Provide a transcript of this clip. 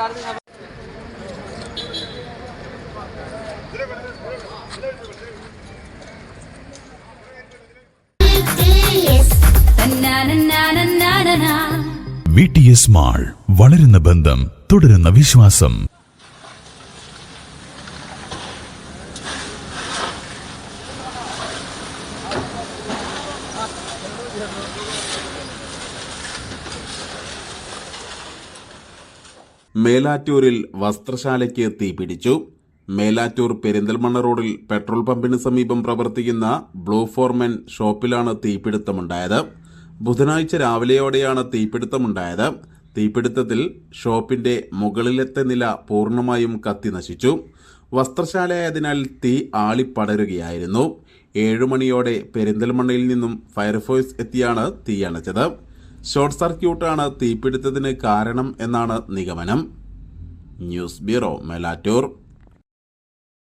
VTS mall, വളരുന്ന ബന്ധം, തുടരുന്ന വിശ്വാസം. മേലാറ്റൂരിൽ വസ്ത്രശാലയ്ക്ക് തീപിടിച്ചു. മേലാറ്റൂർ പെരിന്തൽമണ്ണ റോഡിൽ പെട്രോൾ പമ്പിന് സമീപം പ്രവർത്തിക്കുന്ന ബ്ലൂ ഫോർമെൻ ഷോപ്പിലാണ് തീപിടുത്തമുണ്ടായത്. ബുധനാഴ്ച രാവിലെയോടെയാണ് തീപിടുത്തമുണ്ടായത്. തീപിടുത്തത്തിൽ ഷോപ്പിന്റെ മുകളിലത്തെ നില പൂർണ്ണമായും കത്തിനശിച്ചു. വസ്ത്രശാലയായതിനാൽ തീ ആളിപ്പടരുകയായിരുന്നു. 7 മണിയോടെ പെരിന്തൽമണ്ണയിൽ നിന്നും ഫയർഫോഴ്സ് എത്തിയാണ് തീയണച്ചത്. ഷോർട്ട് സർക്യൂട്ടാണ് തീപിടുത്തത്തിന് കാരണം എന്നാണ് നിഗമനം. News bureau, Melattur.